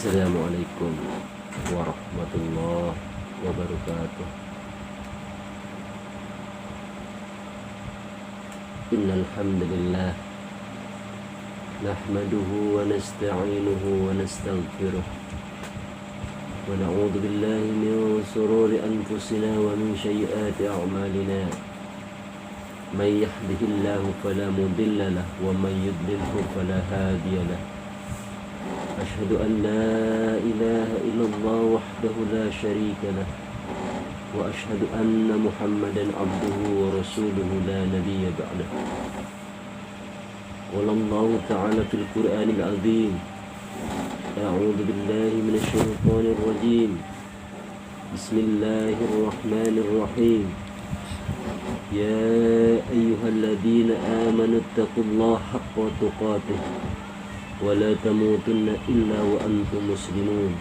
Assalamualaikum warahmatullahi wabarakatuh. Innal hamdalillah nahmaduhu wa nasta'inuhu wa nastaghfiruh wa na'udzu billahi min shururi anfusina wa min sayyiati a'malina. May yahdihillahu fala mudilla lahu wa may yudlilhu fala hadiya lahu. أشهد أن لا إله إلا الله وحده لا شريك له وأشهد أن محمدا عبده ورسوله لا نبي بعده. قال الله تعالى في القرآن العظيم: أعوذ بالله من الشيطان الرجيم، بسم الله الرحمن الرحيم. يا أيها الذين آمنوا اتقوا الله حق تقاته ولا تموتن إلا وأنتم مسلمون.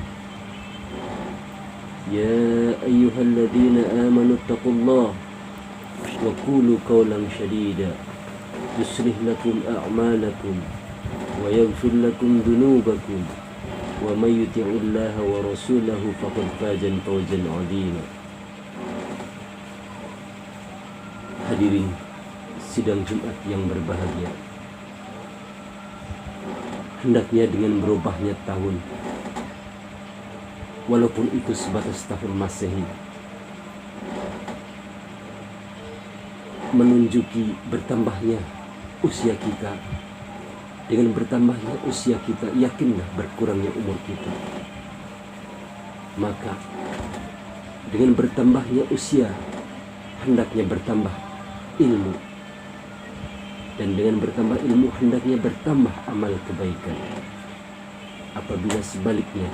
يا أيها الذين آمنوا اتقوا الله وقولوا قولا سديدا يصلح لكم أعمالكم ويغفر لكم ذنوبكم ومن يطع الله ورسوله فقد فاز فوزا عظيما. Hadirin sidang Jumat yang berbahagia, hendaknya dengan berubahnya tahun, walaupun itu sebatas tahun Masehi, menunjuki bertambahnya usia kita. Dengan bertambahnya usia kita, yakinlah berkurangnya umur kita. Maka dengan bertambahnya usia, hendaknya bertambah ilmu. Dan dengan bertambah ilmu hendaknya bertambah amal kebaikan. Apabila sebaliknya,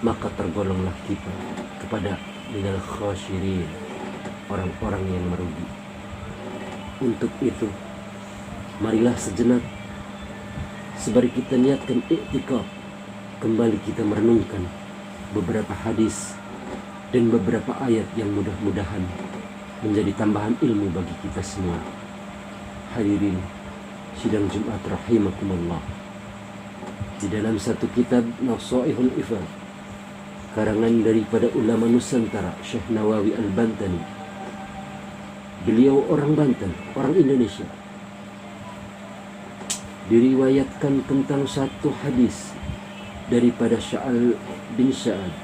maka tergolonglah kita kepada minal khasirin, orang-orang yang merugi. Untuk itu, marilah sejenak sembari kita niatkan i'tikaf, kembali kita merenungkan beberapa hadis dan beberapa ayat yang mudah-mudahan menjadi tambahan ilmu bagi kita semua. Hadirin sidang Jumat rahimakumullah, di dalam satu kitab Nasaihul Ifad karangan daripada ulama Nusantara Syekh Nawawi Al-Bantani, beliau orang Banten, orang Indonesia, diriwayatkan tentang satu hadis daripada Sya'al bin Sa'ad,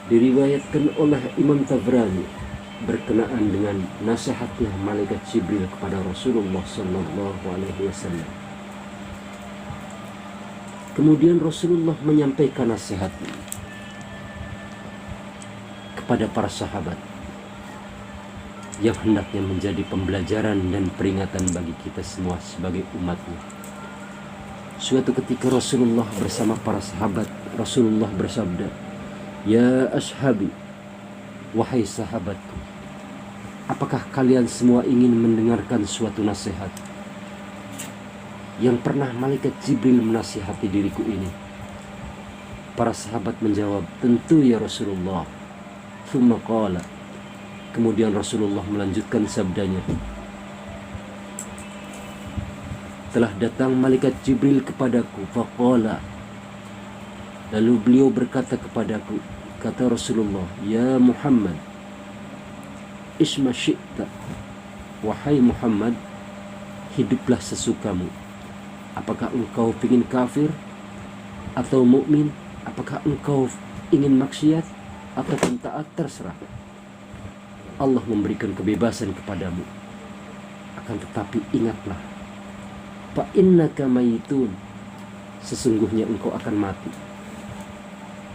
diriwayatkan oleh Imam Tabrani berkenaan dengan nasihatnya malaikat Jibril kepada Rasulullah sallallahu alaihi wasallam. Kemudian Rasulullah menyampaikan nasihat kepada para sahabat yang hendaknya menjadi pembelajaran dan peringatan bagi kita semua sebagai umatnya. Suatu ketika Rasulullah bersama para sahabat, Rasulullah bersabda, "Ya ashabi, wahai sahabatku, apakah kalian semua ingin mendengarkan suatu nasihat yang pernah malaikat Jibril menasihati diriku ini?" Para sahabat menjawab, "Tentu ya Rasulullah." Tsumma qala, kemudian Rasulullah melanjutkan sabdanya, "Telah datang malaikat Jibril kepadaku, faqala." Lalu beliau berkata kepadaku, kata Rasulullah, "Ya Muhammad, isma syi'ta." Wahai Muhammad, hiduplah sesukamu. Apakah engkau ingin kafir atau mukmin? Apakah engkau ingin maksiat ataupun taat? Terserah. Allah memberikan kebebasan kepadamu. Akan tetapi ingatlah, fa innaka mayitun, sesungguhnya engkau akan mati.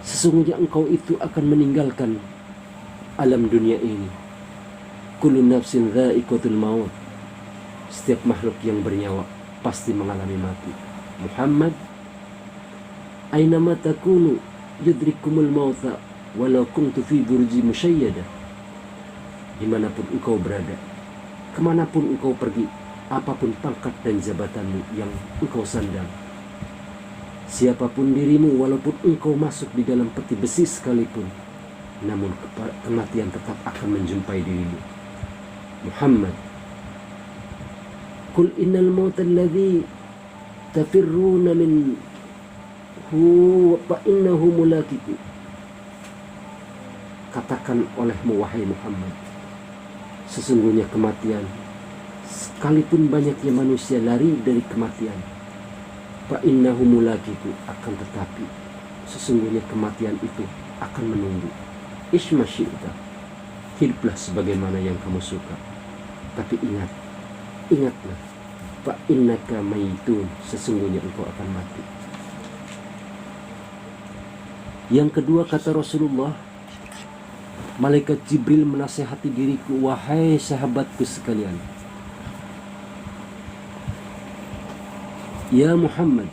Sesungguhnya engkau itu akan meninggalkan alam dunia ini. Kullu nafsin dha'iqatul maut, setiap makhluk yang bernyawa pasti mengalami mati. Muhammad, aynama takunu yudrikumul mauta walau kuntu fi burji musyayyada. Dimanapun engkau berada, kemanapun engkau pergi, apapun pangkat dan jabatanmu yang engkau sandang, siapapun dirimu, walaupun engkau masuk di dalam peti besi sekalipun, namun kematian tetap akan menjumpai dirimu. Muhammad, qul innal mauta alladhi tafirruna min fa innahu mulaqiku. Katakan olehmu wahai Muhammad, sesungguhnya kematian, sekalipun banyaknya manusia lari dari kematian, fa innahu mulaqiku, akan tetapi sesungguhnya kematian itu akan menunggu. Isma syi'ta, hiduplah sebagaimana yang kamu suka, tapi ingatlah, fa innaka mayitun, sesungguhnya engkau akan mati. Yang kedua, kata Rasulullah, malaikat Jibril menasihati diriku, wahai sahabatku sekalian, ya Muhammad,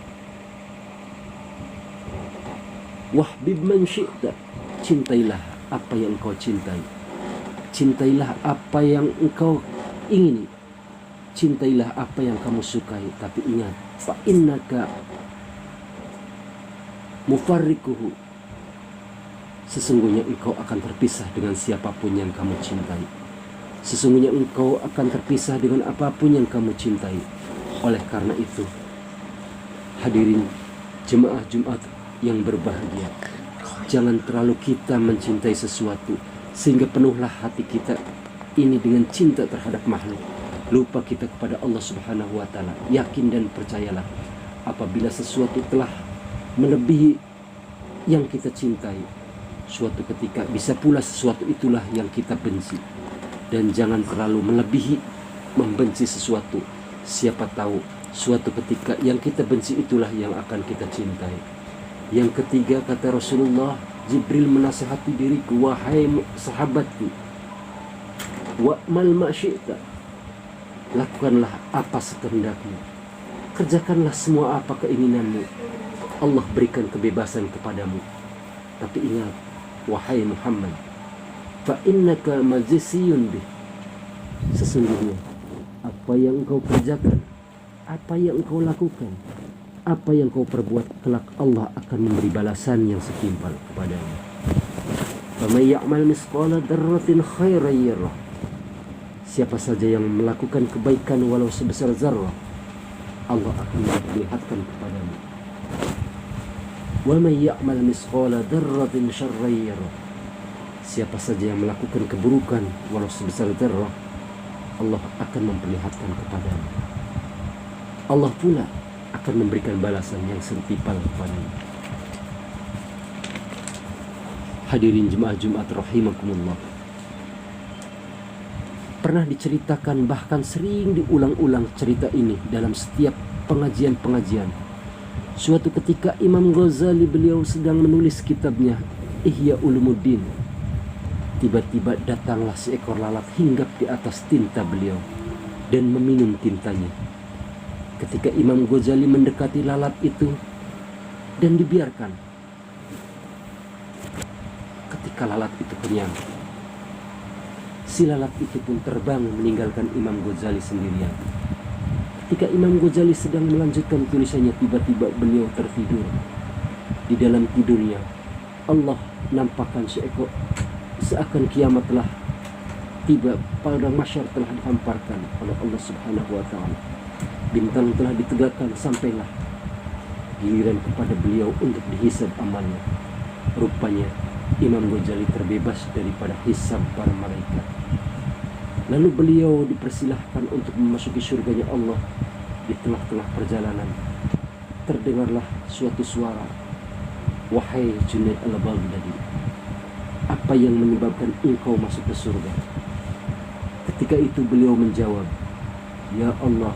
wahbib man syi'ta, cintailah apa yang engkau cintai, cintailah apa yang engkau ingini, cintailah apa yang kamu sukai, tapi ingat, fa innaka mufarrikuhu, sesungguhnya engkau akan terpisah dengan siapapun yang kamu cintai. Sesungguhnya engkau akan terpisah dengan apapun yang kamu cintai. Oleh karena itu, hadirin jemaah Jumat yang berbahagia, jangan terlalu kita mencintai sesuatu sehingga penuhlah hati kita ini dengan cinta terhadap makhluk, lupa kita kepada Allah Subhanahu wa taala. Yakin dan percayalah, apabila sesuatu telah melebihi yang kita cintai, suatu ketika bisa pula sesuatu itulah yang kita benci. Dan jangan terlalu melebihi membenci sesuatu. Siapa tahu suatu ketika yang kita benci itulah yang akan kita cintai. Yang ketiga, kata Rasulullah, Jibril menasihati diriku, wahai sahabatku, wa'mal ma syi'ta, lakukanlah apa sekehendakmu, kerjakanlah semua apa keinginanmu, Allah berikan kebebasan kepadamu. Tapi ingat, wahai Muhammad, fa innaka majziyun bih, sesungguhnya apa yang engkau kerjakan, apa yang engkau lakukan, apa yang kau perbuat, kelak Allah akan memberi balasan yang setimpal kepadamu. Faman ya'mal misqala dzarratin khairan yarah, siapa saja yang melakukan kebaikan walau sebesar zarrah, Allah akan memperlihatkan kepadamu. Wa man ya'mal misqala dzarratin syarran yarah, siapa saja yang melakukan keburukan walau sebesar zarrah, Allah akan memperlihatkan kepadamu. Allah pula akan memberikan balasan yang setimpal kepadanya. Hadirin jemaah Jumat rahimakumullah, pernah diceritakan, bahkan sering diulang-ulang cerita ini dalam setiap pengajian-pengajian. Suatu ketika Imam Ghazali, beliau sedang menulis kitabnya Ihya Ulumuddin, tiba-tiba datanglah seekor lalat hinggap di atas tinta beliau dan meminum tintanya. Ketika Imam Ghazali mendekati lalat itu dan dibiarkan, ketika lalat itu kenyang, si lalat itu pun terbang meninggalkan Imam Ghazali sendirian. Ketika Imam Ghazali sedang melanjutkan tulisannya, tiba-tiba beliau tertidur. Di dalam tidurnya Allah nampakkan seakan kiamat telah tiba, padang mahsyar telah dihamparkan oleh Allah Subhanahu wa taala. Bintang telah ditegakkan, sampailah giliran kepada beliau untuk dihisab amalnya. Rupanya Imam Ghazali terbebas daripada hisab para malaikat. Lalu beliau dipersilahkan untuk memasuki surganya Allah. Di tengah-tengah perjalanan terdengarlah suatu suara, wahai Junaid al-Baghdadi, apa yang menyebabkan engkau masuk ke surga? Ketika itu beliau menjawab, ya Allah,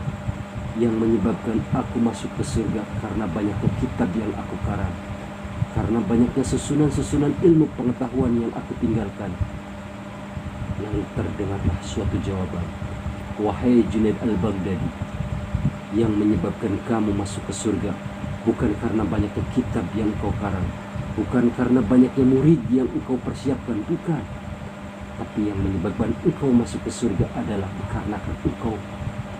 yang menyebabkan aku masuk ke surga karena banyaknya kitab yang aku karang, karena banyaknya susunan-susunan ilmu pengetahuan yang aku tinggalkan. Lalu terdengarlah suatu jawaban, wahai Junaid al-Baghdadi, yang menyebabkan kamu masuk ke surga bukan karena banyaknya kitab yang engkau karang, bukan karena banyaknya murid yang engkau persiapkan, bukan. Tapi yang menyebabkan engkau masuk ke surga adalah dikarenakan engkau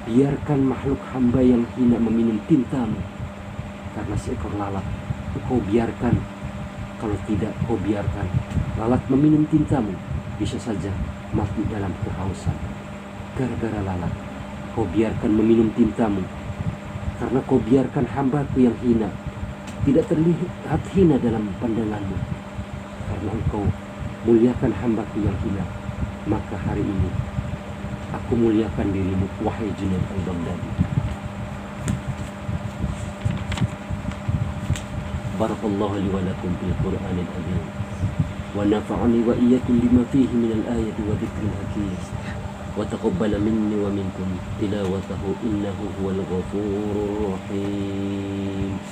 biarkan makhluk hamba yang hina meminum tintamu. Karena seekor lalat engkau biarkan, kalau tidak kau biarkan lalat meminum tintamu, bisa saja mati dalam kehausan. Gara-gara lalat kau biarkan meminum tintamu, karena kau biarkan hambaku yang hina tidak terlihat hina dalam pandanganmu, karena engkau muliakan hambaku yang hina. Maka hari ini aku muliakan dirimu, wahai Junaid al-Baghdadi. Barakallahu li wa lakum fil Qur'anil azim, wa nafa'ani wa iyyakum bima fihi minal ayati wa dzikril hakim, wa taqabbala minni wa minkum tilawatahu innahu huwal ghafurur rahim.